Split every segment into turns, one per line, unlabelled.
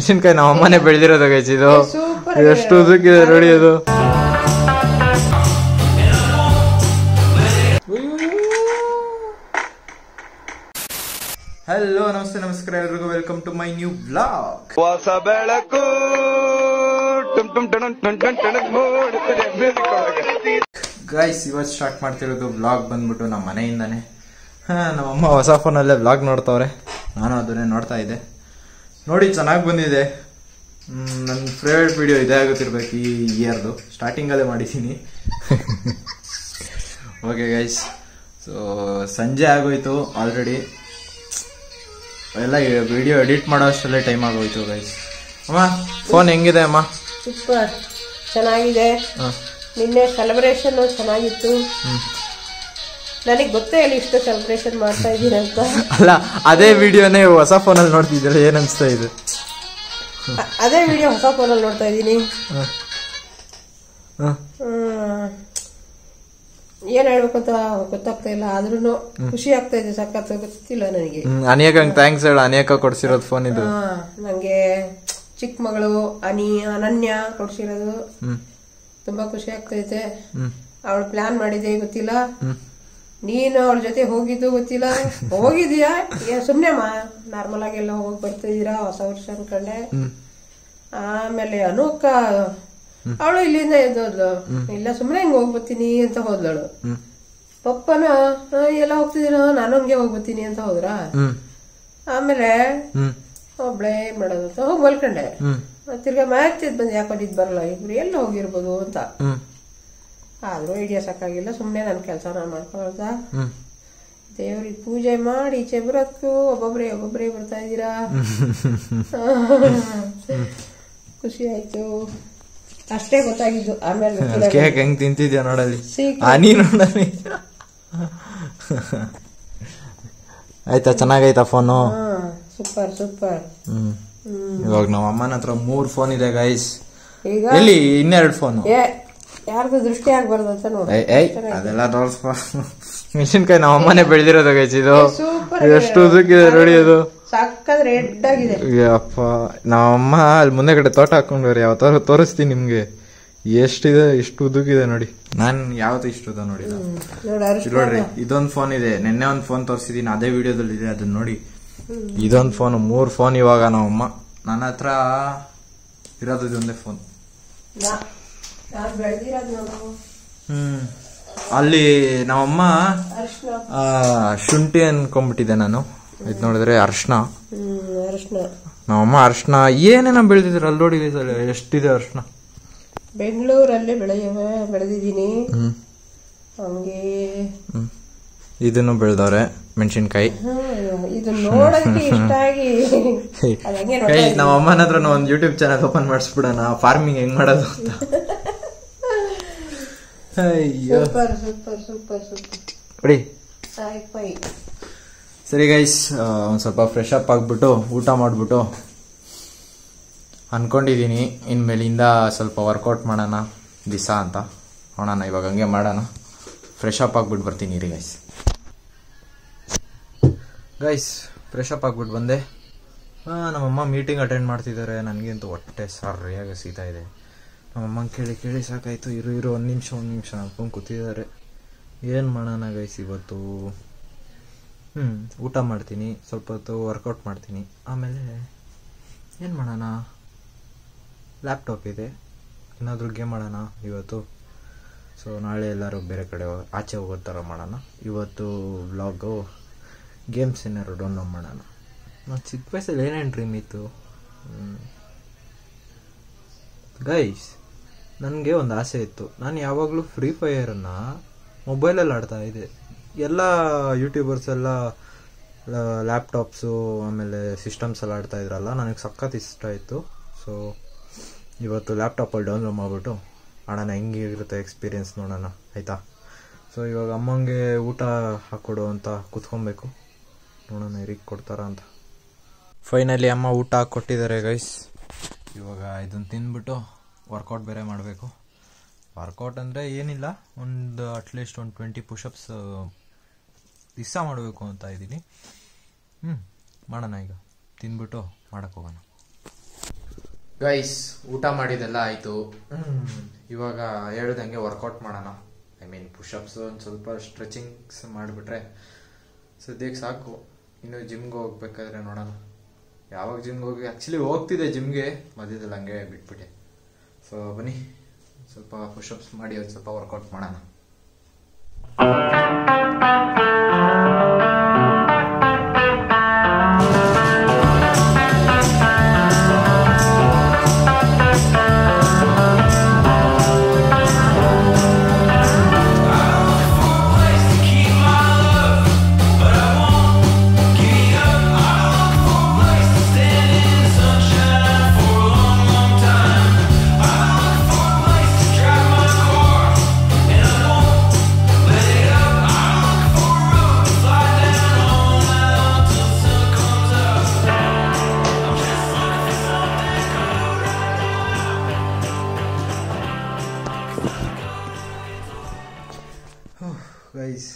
ಮೆಣಸಿನ್ಕಾಯಿ ನಮ್ಮ ಅಮ್ಮನೇ ಬೆಳೆದಿರೋದು ಗೈಸ್. ಇದು ಎಷ್ಟು ಉದ್ದಕ್ಕಿದೆ ನೋಡಿ ಅದು. ಹಲೋ ನಮಸ್ತೆ ನಮಸ್ಕಾರ ಎಲ್ರಿಗೂ, welcome to my new blog.
Hosa Belaku
guys, ಇವತ್ತು ಸ್ಟಾರ್ಟ್ ಮಾಡ್ತಿರೋದು ಬ್ಲಾಗ್ ಬಂದ್ಬಿಟ್ಟು ನಮ್ಮ ಮನೆಯಿಂದಾನೆ. ನಮ್ಮಮ್ಮ ಹೊಸ ಫೋನಲ್ಲೇ ಬ್ಲಾಗ್ ನೋಡ್ತಾವ್ರೆ, ನಾನು ಅದನ್ನೇ ನೋಡ್ತಾ ಇದ್ದೆ. ನೋಡಿ ಚೆನ್ನಾಗಿ ಬಂದಿದೆ. ನನ್ನ ಫೇವ್ರೇಟ್ ವಿಡಿಯೋ ಇದೇ ಆಗುತ್ತಿರ್ಬೇಕು ಈ ಇಯರ್ದು. ಸ್ಟಾರ್ಟಿಂಗಲ್ಲೇ ಮಾಡಿದ್ದೀನಿ. ಓಕೆ ಗೈಸ್, ಸೊ ಸಂಜೆ ಆಗೋಯ್ತು ಆಲ್ರೆಡಿ. ಎಲ್ಲ ವಿಡಿಯೋ ಎಡಿಟ್ ಮಾಡೋ ಅಷ್ಟರಲ್ಲೇ ಟೈಮ್ ಆಗೋಯ್ತು ಗೈಸ್. ಅಮ್ಮ ಫೋನ್ ಹೆಂಗಿದೆ ಅಮ್ಮ?
ಸೂಪರ್, ಚೆನ್ನಾಗಿದೆ. ನಿನ್ನೆ ಸೆಲೆಬ್ರೇಷನ್ ಚೆನ್ನಾಗಿತ್ತು. ನನಗೆ ಗೊತ್ತೇ ಇಲ್ಲ ಇಷ್ಟು ಸೆಲೆಬ್ರೇಷನ್ ಮಾಡ್ತಾ ಇದ್ದೀನಿ ಅಂತ.
ಅಲ್ಲ, ಅದೇ ವಿಡಿಯೋನೇ ಹೊಸ ಫೋನಲ್ಲಿ ನೋಡ್ತಿದ್ದಲ್ಲ, ಏನ್ ಅನ್ಸ್ತಾ ಇದೆ?
ಅದೇ ವಿಡಿಯೋ ಹೊಸ ಫೋನಲ್ಲಿ ನೋಡ್ತಾ ಇದ್ದೀನಿ. ಏನ್ ಹೇಳ್ಬೇಕು ಅಂತ ಗೊತ್ತಾಗ್ತಾ ಇಲ್ಲ, ಆದ್ರೂ ಖುಷಿ ಆಗ್ತಾ ಇದೆ. ಸಖತ್ ಗೊತ್ತಿಲ್ಲ ನನಗೆ.
ಅನೇಕಂಗ್ ಥ್ಯಾಂಕ್ಸ್ ಹೇಳ, ಅನೇಕ ಕೊಡ್ಸಿರೋದು ಫೋನ್ ಇದು.
ನಂಗೆ ಚಿಕ್ಕ ಮಗಳು ಅನನ್ಯ ಕೊಡ್ಸಿರೋದು ತುಂಬಾ ಖುಷಿ ಆಗ್ತೈತೆ. ಅವಳು ಪ್ಲಾನ್ ಮಾಡಿದೆ ಗೊತ್ತಿಲ್ಲ, ನೀನು ಅವಳ ಜೊತೆ ಹೋಗಿದ್ದು ಗೊತ್ತಿಲ್ಲ. ಹೋಗಿದ್ಯಾ ಸುಮ್ನೆ ನಾರ್ಮಲ್ ಆಗಿ ಎಲ್ಲ ಹೋಗಿ ಬರ್ತಿದ್ದೀರಾ ಹೊಸ ವರ್ಷ ಅನ್ಕೊಂಡೆ. ಆಮೇಲೆ ಅನುಕ್ಕ ಅವಳು ಇಲ್ಲಿಂದ ಎದ್ದೋದ್ಲು, ಇಲ್ಲ ಸುಮ್ನೆ ಹಿಂಗ್ ಹೋಗ್ಬರ್ತೀನಿ ಅಂತ ಹೋದ್ಲಳು. ಪಪ್ಪನ ಎಲ್ಲ ಹೋಗ್ತಿದ್ದೀರ, ನಾನು ಹಂಗೆ ಹೋಗ್ಬರ್ತೀನಿ ಅಂತ ಹೋದ್ರ. ಆಮೇಲೆ ಒಬ್ಳೆ ಮಾಡೋದು ಅಂತ ಹೋಗಿ ಮಲ್ಕೊಂಡೆ. ತಿರ್ಗಾ ಮ್ಯಾಚ್ ಬಂದ್ ಯಾಕೊಂಡಿದ್ ಬರಲ್ಲ, ಇಬ್ರು ಎಲ್ಲ ಹೋಗಿರ್ಬೋದು ಅಂತ. ಆದ್ರೂ ಐಡಿಯಾ ಸಾಕಾಗಿಲ್ಲ, ಸುಮ್ನೆ ನನ್ ಕೆಲ್ಸ ನಾನು ಮಾಡ್ಕೊಳ್ದ. ದೇವ್ರಿಗೆ ಪೂಜೆ ಮಾಡಿ ಈಚೆ ಬರೋದಕ್ಕೂ ಒಬ್ಬೊಬ್ರೇ ಬರ್ತಾ ಇದ್ದೀರಾ. ಖುಷಿ ಆಯ್ತು, ಅಷ್ಟೇ ಗೊತ್ತಾಗಿದ್ದು. ಆಮೇಲೆ
ಕೇಕ್ ಹೆಂಗ್ ತಿಂತಿದ್ಯಾ ನೋಡಲಿ, ನೋಡಲಿ. ಆಯ್ತಾ, ಚೆನ್ನಾಗೈತಾ ಫೋನು?
Super super.
ಇವಾಗ ನಮ್ಮ ಅಮ್ಮನ ಹತ್ರ 3 ಫೋನ್ ಇದೆ ಗೈಸ್. ಈಗ ಎಲ್ಲಿ 2 ಫೋನು?
ಯಾರ್ದು ದೃಷ್ಟಿ ಆಗ್ಬಾರ್ದು ಅಂತ ನೋಡಿ
ಅದೆಲ್ಲ ತೋರಿಸ್ಬಾ. ಮೆಣಸಿನ್ಕಾಯಿ ನಮ್ಮ ಅಮ್ಮನೇ ಬೆಳೆದಿರೋದು ಗೈಸ್. ಇದು ಎಷ್ಟು ಉದ್ದಕ್ಕಿದೆ ನೋಡಿ ಅದು.
ಸಕ್ಕತ್ ರೆಡ್ ಆಗಿದೆ.
ಅಪ್ಪ, ನಮ್ಮಮ್ಮ ಅಲ್ಲಿ ಮುಂದೆ ಕಡೆ ತೋಟ ಹಾಕೊಂಡ್ರಿ, ಯಾವ ತೋರಿಸ್ತೀನಿ ನಿಮ್ಗೆ. ಎಷ್ಟಿದೆ, ಇಷ್ಟು ಉದ್ದಕ್ಕಿದೆ ನೋಡಿ. ನಾನ್ ಯಾವತ್ತು ಇಷ್ಟುದ ನೋಡಿಲ್ಲ. ನೋಡ್ರಿ, ಇದೊಂದು ಫೋನ್ ಇದೆ. ನಿನ್ನೆ ಒಂದು ಫೋನ್ ತೋರಿಸಿದೀನಿ, ಅದೇ ವಿಡಿಯೋದಲ್ಲಿ ಇದೆ, ಅದನ್ನ ನೋಡಿ. ಇದೊಂದು ಫೋನ್, 3 ಫೋನ್ ಇವಾಗ ನಮ್ಮಮ್ಮ. ನನ್ನ ಹತ್ರ ಇರೋದು ಇದೊಂದೇ ಫೋನ್. ಅಲ್ಲಿ ನಮ್ಮಮ್ಮ ಶುಂಠಿ ಅನ್ಕೊಂಡ್ಬಿಟ್ಟಿದೆ ನಾನು. ಇದು ನೋಡಿದ್ರೆ ಅರ್ಶನ. ನಮ್ಮಮ್ಮ ಅರ್ಶನ ಏನೇನ ಬೆಳೆದಿದ್ರು ಅಲ್ಲಿ ನೋಡಿ, ಎಷ್ಟಿದೆ ಅರ್ಶನ.
ಬೆಂಗಳೂರಲ್ಲಿ ಬೆಳೆದಿದ್ದೀನಿ. ಹಂಗೆ
ಇದನ್ನು ಬೆಳೆದವ್ರೆ, ಮೆಣಸಿನ್ಕಾಯಿ.
ಇದು ನೋಡಕ್ಕೆ ಇಷ್ಟ ಆಗಿ
ನಮ್ಮ ಅಮ್ಮನ ಹತ್ರ ಒಂದು ಯೂಟ್ಯೂಬ್ ಚಾನಲ್ ಓಪನ್ ಮಾಡಿಸ್ಬಿಡೋಣ, ಫಾರ್ಮಿಂಗ್ ಹೆಂಗ್ ಮಾಡೋದು ಅಂತ.
Super super super super.
ಸರಿ ಗೈಸ್, ಒಂದ್ ಸ್ವಲ್ಪ ಫ್ರೆಶ್ ಅಪ್ ಆಗ್ಬಿಟ್ಟು ಊಟ ಮಾಡ್ಬಿಟ್ಟು ಅನ್ಕೊಂಡಿದೀನಿ ಇನ್ಮೇಲಿಂದ ಸ್ವಲ್ಪ ವರ್ಕೌಟ್ ಮಾಡೋಣ ದಿವಸ ಅಂತ. ನೋಡೋಣ, ಇವಾಗ ಹಂಗೆ ಮಾಡೋಣ. ಫ್ರೆಶ್ ಅಪ್ ಆಗ್ಬಿಟ್ಟು ಬರ್ತೀನಿ ರೀ ಗೈಸ್. ಫ್ರೆಶ್ ಅಪ್ ಆಗ್ಬಿಟ್ಟು ಬಂದೆ. ನಮ್ಮಮ್ಮ ಮೀಟಿಂಗ್ ಅಟೆಂಡ್ ಮಾಡ್ತಿದ್ದಾರೆ. ನನಗಂತೂ ಹೊಟ್ಟೆ ಸರಿಯಾಗಿ ಸೀತಾ ಇದೆ. ನಮ್ಮಮ್ಮ ಕೇಳಿ ಸಾಕಾಯ್ತು. ಇರು ಒಂದು ನಿಮಿಷ ಅನ್ಕೊಂಡು ಕೂತಿದ್ದಾರೆ. ಏನು ಮಾಡೋಣ ಗೈಸ್ ಇವತ್ತು? ಊಟ ಮಾಡ್ತೀನಿ, ಸ್ವಲ್ಪ ಹೊತ್ತು ವರ್ಕೌಟ್ ಮಾಡ್ತೀನಿ, ಆಮೇಲೆ ಏನು ಮಾಡೋಣ, ಲ್ಯಾಪ್ಟಾಪ್ ಇದೆ, ಏನಾದರೂ ಗೇಮ್ ಮಾಡೋಣ ಇವತ್ತು. ಸೊ ನಾಳೆ ಎಲ್ಲರೂ ಬೇರೆ ಕಡೆ ಆಚೆ ಹೋಗೋ ಥರ ಮಾಡೋಣ. ಇವತ್ತು ವ್ಲಾಗು ಗೇಮ್ಸ್ ಏನಾದ್ರು ಡೌನ್ಲೋಡ್ ಮಾಡೋಣ. ನಾನು ಚಿಕ್ಕ ವಯಸ್ಸಲ್ಲಿ ಏನೇನು ಡ್ರೀಮ್ ಇತ್ತು ಗೈಸ್. ನನಗೆ ಒಂದು ಆಸೆ ಇತ್ತು, ನಾನು ಯಾವಾಗಲೂ ಫ್ರೀ ಫೈರನ್ನು ಮೊಬೈಲಲ್ಲಿ ಆಡ್ತಾ ಇದ್ದೆ. ಎಲ್ಲ ಯೂಟ್ಯೂಬರ್ಸ್ ಎಲ್ಲ ಲ್ಯಾಪ್ಟಾಪ್ಸು ಆಮೇಲೆ ಸಿಸ್ಟಮ್ಸಲ್ಲಿ ಆಡ್ತಾ ಇದ್ರಲ್ಲ, ನನಗೆ ಸಖತ್ ಇಷ್ಟ ಇತ್ತು. ಸೊ ಇವತ್ತು ಲ್ಯಾಪ್ಟಾಪಲ್ಲಿ ಡೌನ್ಲೋಡ್ ಮಾಡಿಬಿಟ್ಟು ಆಡೋಣ, ಹೆಂಗಿರುತ್ತೆ ಎಕ್ಸ್ಪೀರಿಯೆನ್ಸ್ ನೋಡೋಣ, ಆಯಿತಾ? ಸೊ ಇವಾಗ ಅಮ್ಮಂಗೆ ಊಟ ಹಾಕ್ಕೊಡು ಅಂತ ಕೂತ್ಕೊಬೇಕು, ನೋಡೋಣ ಇರಿಗೆ ಕೊಡ್ತಾರ ಅಂತ. ಫೈನಲಿ ಅಮ್ಮ ಊಟ ಹಾಕ್ಕೊಟ್ಟಿದ್ದಾರೆ ಗೈಸ್. ಇವಾಗ ಇದನ್ನು ತಿಂದ್ಬಿಟ್ಟು ವರ್ಕೌಟ್ ಬೇರೆ ಮಾಡಬೇಕು. ವರ್ಕೌಟ್ ಅಂದರೆ ಏನಿಲ್ಲ, ಅಟ್ಲೀಸ್ಟ್ ಒಂದು 20 ಪುಷಪ್ಸ್ ದಿವಸ ಮಾಡಬೇಕು ಅಂತ ಇದ್ದೀನಿ. ಮಾಡೋಣ, ಈಗ ತಿಂದ್ಬಿಟ್ಟು ಮಾಡೋಕ್ಕೆ ಹೋಗೋಣ. ಗೈಸ್ ಊಟ ಮಾಡಿದೆಲ್ಲ ಆಯಿತು. ಇವಾಗ ಹೇಳ್ದಂಗೆ ವರ್ಕೌಟ್ ಮಾಡೋಣ. ಐ ಮೀನ್ ಪುಷಪ್ಸ್ ಒಂದು ಸ್ವಲ್ಪ ಸ್ಟ್ರೆಚಿಂಗ್ಸ್ ಮಾಡಿಬಿಟ್ರೆ ಸದ್ಯಕ್ಕೆ ಸಾಕು. ಇನ್ನು ಜಿಮ್ಗೆ ಹೋಗ್ಬೇಕಾದ್ರೆ ನೋಡೋಣ. ಯಾವಾಗ ಜಿಮ್ಗೆ ಹೋಗಿ ಆ್ಯಕ್ಚುಲಿ ಹೋಗ್ತಿದ್ದೆ ಜಿಮ್ಗೆ, ಮಧ್ಯದಲ್ಲಿ ಹಂಗೆ ಬಿಟ್ಬಿಟ್ಟೆ. ಸೊ ಬನ್ನಿ ಸ್ವಲ್ಪ ಪುಷಪ್ಸ್ ಮಾಡಿ ಒಂದು ಸ್ವಲ್ಪ ವರ್ಕೌಟ್ ಮಾಡೋಣ. ಗೈಸ್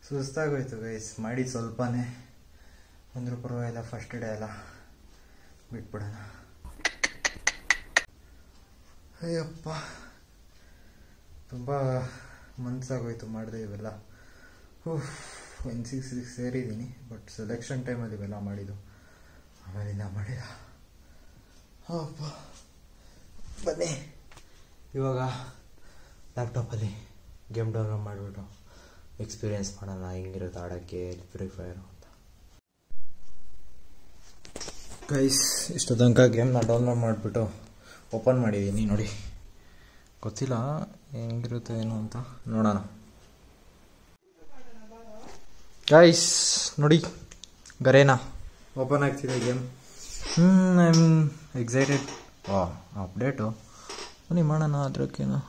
ಸುಸ್ತಾಗೋಯ್ತು ಗೈಸ್, ಮಾಡಿದ್ದು ಸ್ವಲ್ಪನೇ, ಅಂದರೂ ಪರವಾಗಿಲ್ಲ. ಫಸ್ಟ್ ಡೇ ಎಲ್ಲ ಬಿಟ್ಬಿಡೋಣ. ಅಯ್ಯಪ್ಪ ತುಂಬ ಮನಸ್ಸಾಗೋಯ್ತು ಮಾಡಿದೆ ಇವೆಲ್ಲ. 166 ಸೇರಿದ್ದೀನಿ, ಬಟ್ ಸೆಲೆಕ್ಷನ್ ಟೈಮಲ್ಲಿ ಇವೆಲ್ಲ ಮಾಡಿದ್ದು, ಆಮೇಲಿಂದ ಮಾಡಿಲ್ಲ. ಅಪ್ಪ ಬನ್ನಿ ಇವಾಗ ಲ್ಯಾಪ್ಟಾಪಲ್ಲಿ ಗೇಮ್ ಡೌನ್ಲೋಡ್ ಮಾಡಿಬಿಟ್ಟು ಎಕ್ಸ್ಪೀರಿಯೆನ್ಸ್ ಮಾಡೋಣ ಹೆಂಗಿರುತ್ತೆ ಆಡೋಕ್ಕೆ ಫ್ರೀ ಫೈರ್ ಅಂತ. ಗೈಸ್ ಇಷ್ಟು ತನಕ ಗೇಮ್ನ ಡೌನ್ಲೋಡ್ ಮಾಡಿಬಿಟ್ಟು ಓಪನ್ ಮಾಡಿದ್ದೀನಿ, ನೋಡಿ. ಗೊತ್ತಿಲ್ಲ ಹೆಂಗಿರುತ್ತೆ ಏನು ಅಂತ, ನೋಡೋಣ. ಗೈಸ್ ನೋಡಿ ಗರೇನಾ ಓಪನ್ ಆಗ್ತಿದೆ game. I am excited. Update ಬನ್ನಿ ಮಾಡೋಣ. ಅದಕ್ಕೇನು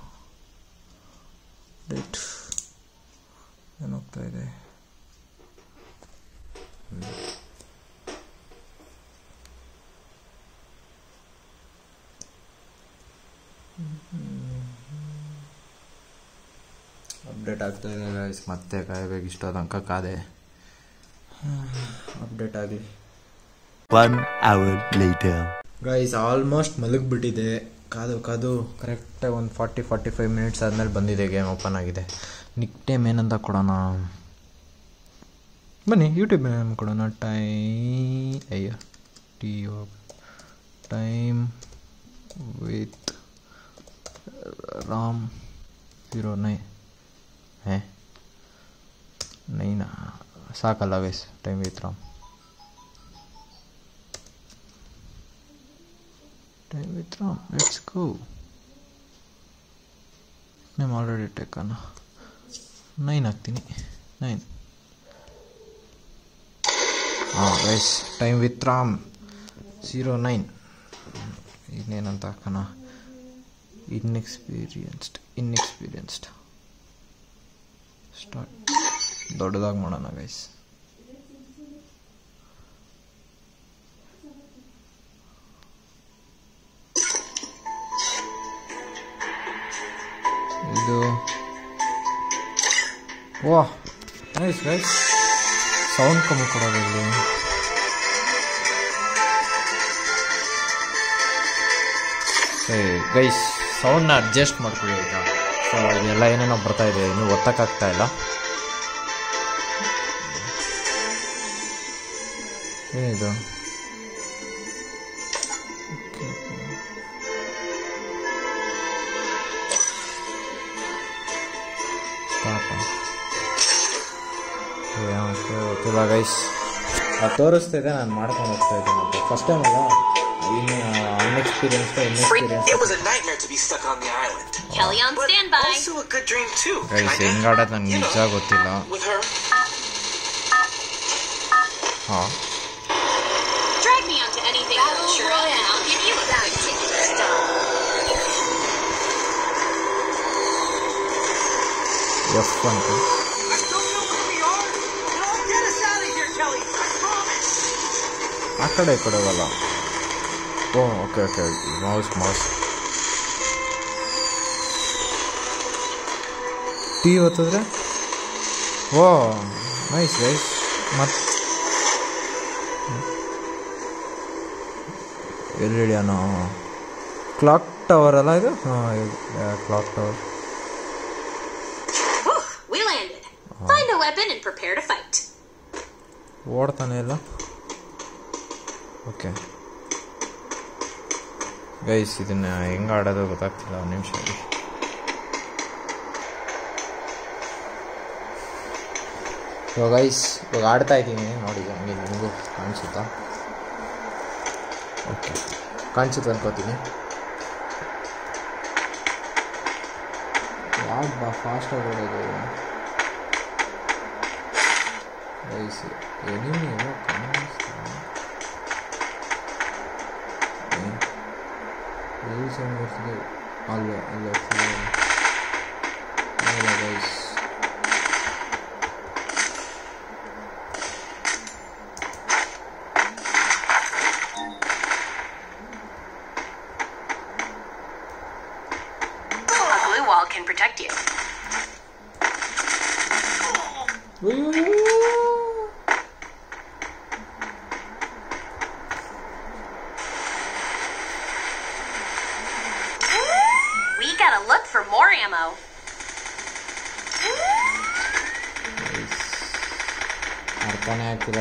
ಅಪ್ಡೇಟ್ ಏನಾಗ್ತಾ ಇದೆ? ಅಪ್ಡೇಟ್ ಆಗ್ತಾ ಇದೆ ಗೈಸ್, ಮತ್ತೆ ಕಾಯಬೇಕು. ಇಷ್ಟ ತನಕ ಕಾದೆ, ಅಪ್ಡೇಟ್ ಆಗಲಿ.
1 hour later.
ಗೈಸ್ ಆಲ್ಮೋಸ್ಟ್ ಮಲಗಿಬಿಟ್ಟಿದೆ. ಕಾದು ಕರೆಕ್ಟಾಗಿ ಒಂದು 40-45 ಮಿನಿಟ್ಸ್ ಆದಮೇಲೆ ಬಂದಿದೆ, ಗೇಮ್ ಓಪನ್ ಆಗಿದೆ. ನಿಕ್ ಟೈಮ್ ಏನಂತ ಕೊಡೋಣ, ಬನ್ನಿ ಯೂಟ್ಯೂಬ್ ನೇಮ್ ಕೊಡೋಣ. Time with Ram 09. 9 ಸಾಕಲ್ಲ guys, time with Ram. Time with Ram, let's go. I'm already taken 9 ಹಾಕ್ತೀನಿ. 9. Guys time with Ram 09. ಇನ್ನೇನಂತ ಹಾಕೋಣ? ಇನ್ಎಕ್ಸ್ಪೀರಿಯನ್ಸ್ಡ್ ಸ್ಟಾರ್ಟ್. ದೊಡ್ಡದಾಗಿ ಮಾಡೋಣ ಗೈಸ್. ಇದು ವಾಹ್ ನೈಸ್ ಗೈಸ್. ಸೌಂಡ್ ಕಮ್ಮಿ ಕೊಡೋದು ಇಲ್ಲಿ. ಸರಿ ಗೈಸ್, ಸೌಂಡ್ನ ಅಡ್ಜಸ್ಟ್ ಮಾಡ್ಕೊಳ್ಳಿ ಆಯಿತಾ. ಸೊ ಇದೆಲ್ಲ ಏನೇನೋ ಬರ್ತಾ ಇದೆ, ಇನ್ನೂ ಒತ್ತಕ್ಕಾಗ್ತಾ ಇಲ್ಲ. ಏನಿದು? ಗೊತ್ತಿಲ್ಲ ಗೈಸ್, ತೋರಿಸ್ತಾ ಇದೆ, ನಾನು ಮಾಡ್ಕೊಂಡು ಹೋಗ್ತಾ ಇದ್ದೀನಿ. ಫಸ್ಟ್ ಟೈಮ್ ಅಲ್ಲ, ಇನ್ನು ಅನ್ಎಕ್ಸ್ಪೀರಿಯನ್ಸ್ ಗೈಸ್. ಹೆಂಗಾಡೋದು ನಂಗೆ ನಿಜ ಗೊತ್ತಿಲ್ಲ. ಹಾಂ ಎಫ್ ಅಂತ ಆ ಕಡೆ ಈ ಕಡೆ ಹೋಗಲ್ಲ. ಓಕೆ ಮೌಸ್ ಟೀ ಹೊತ್ತಿದ್ರೆ ನೈಸ್ ಗೈಸ್. ಮತ್ತು ಎಲ್ಲಿ ಹಿಡಿಯೋಣ? ಕ್ಲಾಕ್ ಟವರ್ ಅಲ್ಲ ಇದು? ಹಾಂ, ಇದು ಕ್ಲಾಕ್ ಟವರ್. ಓಡ್ತಾನೆ ಇಲ್ಲ. ಓಕೆ ಗೈಸ್, ಇದನ್ನ ಹೆಂಗೆ ಆಡೋದು ಗೊತ್ತಾಗ್ತಿಲ್ಲ. ಒಂದು ನಿಮಿಷ. ಸೊ ಗೈಸ್, ಇವಾಗ ಆಡ್ತಾ ಇದ್ದೀನಿ ನೋಡಿ. ಹಂಗೆ ನಿಮಗೂ ಕಾಣಿಸುತ್ತಾ? ಓಕೆ, ಕಾಣಿಸುತ್ತೆ ಅನ್ಕೋತೀನಿ. ಯಾಕೆ ಫಾಸ್ಟಾಗಿ ಓಡೋದು ಗೈಸ್? ಎನಿಮಿ ಏನೋ ಕಾಣಿಸ್ತಾ ಅಲ್ಲ guys.
Can protect you. We gotta look for more ammo.
ಅರ್ಥನೇ ಆಗ್ತಿಲ್ಲ.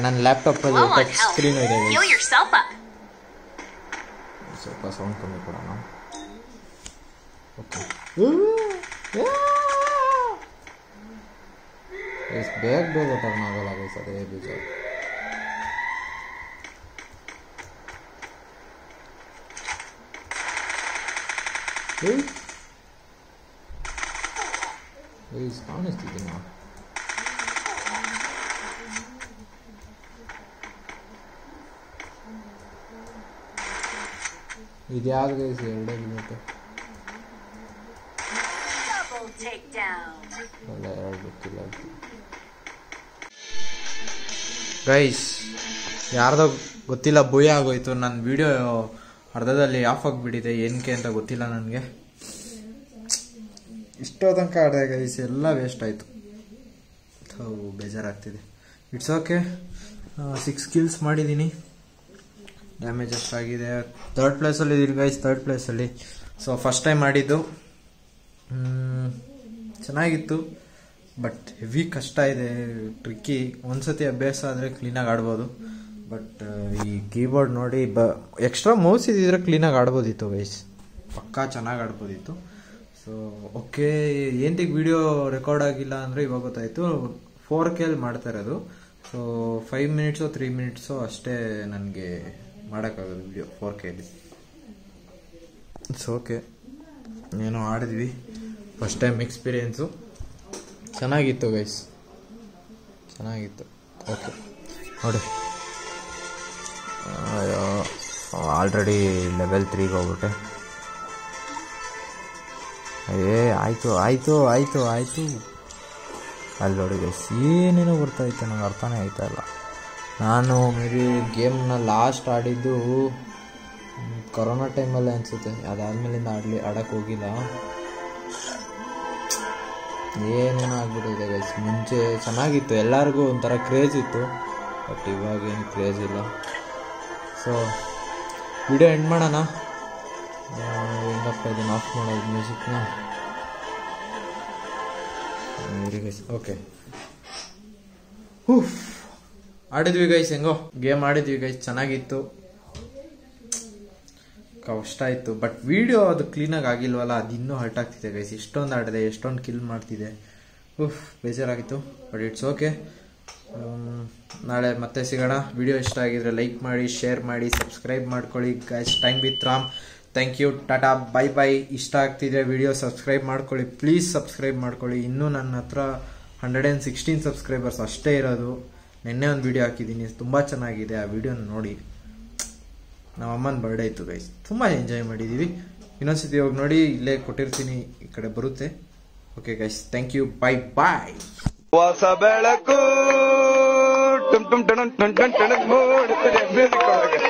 ನನ್ನ ಲ್ಯಾಪ್ಟಾಪಲ್ಲಿ ಟಚ್ ಸ್ಕ್ರೀನ್ ಇದೆ. ಸ್ವಲ್ಪ ಸೌಂಡ್ ಕಮ್ಮಿ ಕೊಡೋಣ. ಓಕೆ, ಬೇಗ ಟರ್ನ್ ಆಗಲ್ಲ ಗೈಸ್, ಅದೇ ಬೇಜಾರು. ಕಾಣಿಸ್ತಿದ್ದೀನಿ. ಇದ್ಯಾವ್ದು ಗೈಸ್? 2 ಮಿನಿಟ್ ಅಲ್ಲ, 2 ಗೊತ್ತಿಲ್ಲ ಗೈಸ್. ಯಾರ್ದೋ ಗೊತ್ತಿಲ್ಲ ಭೂಯ ಆಗೋಯ್ತು. ನನ್ನ ವಿಡಿಯೋ ಅರ್ಧದಲ್ಲಿ ಆಫ್ ಆಗಿಬಿಟ್ಟಿದೆ. ಏನಕ್ಕೆ ಅಂತ ಗೊತ್ತಿಲ್ಲ ನನಗೆ. ಇಷ್ಟೋ ತನಕ ಆಡಿದೆ ಗೈಸ್, ಎಲ್ಲ ವೇಸ್ಟ್ ಆಯಿತು. ಬೇಜಾರಾಗ್ತಿದೆ. It's okay. 6 ಕಿಲ್ಸ್ ಮಾಡಿದ್ದೀನಿ. ಡ್ಯಾಮೇಜ್ ಎಷ್ಟಾಗಿದೆ? 3rd ಪ್ಲೇಸಲ್ಲಿ ಇದ್ದೀನಿ ಗೈಸ್, 3rd ಪ್ಲೇಸಲ್ಲಿ. ಸೊ ಫಸ್ಟ್ ಟೈಮ್ ಮಾಡಿದ್ದು ಚೆನ್ನಾಗಿತ್ತು, ಬಟ್ ಹೆವಿ ಕಷ್ಟ ಇದೆ, ಟ್ರಿಕ್ಕಿ. ಒಂದ್ಸತಿ ಅಭ್ಯಾಸ ಆದರೆ ಕ್ಲೀನಾಗಿ ಆಡ್ಬೋದು. ಬಟ್ ಈ ಕೀಬೋರ್ಡ್ ನೋಡಿ, ಎಕ್ಸ್ಟ್ರಾ ಮೌಸ್ ಇದ್ದಿದ್ರೆ ಕ್ಲೀನಾಗಿ ಆಡ್ಬೋದಿತ್ತು ಗೈಸ್, ಪಕ್ಕಾ ಚೆನ್ನಾಗಿ ಆಡ್ಬೋದಿತ್ತು. ಸೊ ಓಕೆ, ಏನಕ್ಕೆ ವಿಡಿಯೋ ರೆಕಾರ್ಡ್ ಆಗಿಲ್ಲ ಅಂದರೆ ಇವಾಗ ಗೊತ್ತಾಯಿತು. 4K ಮಾಡ್ತಾ ಇರೋದು. ಸೊ 5 ಮಿನಿಟ್ಸು 3 ಮಿನಿಟ್ಸು ಅಷ್ಟೇ ನನಗೆ ಮಾಡೋಕ್ಕಾಗೋದು ವಿಡಿಯೋ 4Kಲಿ. ಇಟ್ಸ್ ಓಕೆ, ಏನೋ ಆಡಿದ್ವಿ. ಫಸ್ಟ್ ಟೈಮ್ ಎಕ್ಸ್ಪೀರಿಯೆನ್ಸು ಚೆನ್ನಾಗಿತ್ತು ಗೈಸ್, ಚೆನ್ನಾಗಿತ್ತು. ಓಕೆ ನೋಡಿ, ಆಲ್ರೆಡಿ ಲೆವೆಲ್ 3ಗೆ ಹೋಗ್ಬಿಟ್ಟೆ. ಆಯಿತು ಆಯಿತು ಆಯಿತು ಆಯಿತು. ಅಲ್ಲಿ ನೋಡಿ ಗೈಸ್, ಏನೇನೋ ಬರ್ತಾಯಿತ್ತು, ನಂಗೆ ಅರ್ಥನೇ ಆಯ್ತಾ ಇಲ್ಲ. ನಾನು ಮೇ ಬಿ ಗೇಮ್ನ ಲಾಸ್ಟ್ ಆಡಿದ್ದು ಕೊರೋನಾ ಟೈಮಲ್ಲೇ ಅನಿಸುತ್ತೆ. ಅದಾದಮೇಲಿಂದ ಆಡೋಕ್ಕೆ ಹೋಗಿಲ್ಲ. ಏನೇನೋ ಆಗ್ಬಿಟ್ಟಿದೆ ಗೈಸ್. ಮುಂಚೆ ಚೆನ್ನಾಗಿತ್ತು, ಎಲ್ಲರಿಗೂ ಒಂಥರ ಕ್ರೇಜ್ ಇತ್ತು, ಬಟ್ ಇವಾಗೇನು ಕ್ರೇಜ್ ಇಲ್ಲ. ಸೊ ವಿಡಿಯೋ ಎಂಡ್ ಮಾಡೋಣ. ಹೆಂಗಪ್ಪ ಇದನ್ನು ಆಫ್ ಮಾಡೋದು ಮ್ಯೂಸಿಕ್ನ? ಗೈಸ್ ಓಕೆ, ಆಡಿದ್ವಿ ಗೈಸ್, ಹೆಂಗೋ ಗೇಮ್ ಆಡಿದ್ವಿ ಗೈಸ್, ಚೆನ್ನಾಗಿತ್ತು. ಕಷ್ಟ ಆಯಿತು, ಬಟ್ ವಿಡಿಯೋ ಅದು ಕ್ಲೀನಾಗಿ ಆಗಿಲ್ವಲ್ಲ, ಅದು ಇನ್ನೂ ಹರ್ಟ್ ಆಗ್ತಿದೆ ಗೈಸ್. ಎಷ್ಟೊಂದು ಆಡಿದೆ, ಎಷ್ಟೊಂದು ಕಿಲ್ ಮಾಡ್ತಿದೆ. ಬೇಜಾರಾಗಿತ್ತು, ಬಟ್ ಇಟ್ಸ್ ಓಕೆ. ನಾಳೆ ಮತ್ತೆ ಸಿಗೋಣ. ವಿಡಿಯೋ ಇಷ್ಟ ಆಗಿದ್ರೆ ಲೈಕ್ ಮಾಡಿ, ಶೇರ್ ಮಾಡಿ, ಸಬ್ಸ್ಕ್ರೈಬ್ ಮಾಡ್ಕೊಳ್ಳಿ guys. Time with Ram. Thank you, tata, bye bye. ಇಷ್ಟ ಆಗ್ತಿದ್ರೆ ವಿಡಿಯೋ ಸಬ್ಸ್ಕ್ರೈಬ್ ಮಾಡ್ಕೊಳ್ಳಿ, ಪ್ಲೀಸ್ ಸಬ್ಸ್ಕ್ರೈಬ್ ಮಾಡ್ಕೊಳ್ಳಿ. ಇನ್ನೂ ನನ್ನ ಹತ್ರ 116 ಸಬ್ಸ್ಕ್ರೈಬರ್ಸ್ ಅಷ್ಟೇ ಇರೋದು. ನಿನ್ನೆ ಒಂದು ವಿಡಿಯೋ ಹಾಕಿದ್ದೀನಿ, ತುಂಬ ಚೆನ್ನಾಗಿದೆ, ಆ ವಿಡಿಯೋನ ನೋಡಿ. ನಮ್ಮ ಅಮ್ಮನ ಬರ್ಡೇ ಇತ್ತು ಗೈಸ್, ತುಂಬ ಎಂಜಾಯ್ ಮಾಡಿದ್ದೀವಿ. ಇನ್ನೊಂದ್ಸತಿ ಹೋಗಿ ನೋಡಿ, ಇಲ್ಲೇ ಕೊಟ್ಟಿರ್ತೀನಿ, ಈ ಕಡೆ ಬರುತ್ತೆ. Okay guys, thank you, bye bye.
Hosa Belaku ಟುಮ್ ಟುಮ್ ಟಣ್ ಟಣ್ ಟಣ್ ಟಣ್ ಮೂಡುತ್ತದೆ ಮ್ಯೂಸಿಕ್ ಒಳಗೆ.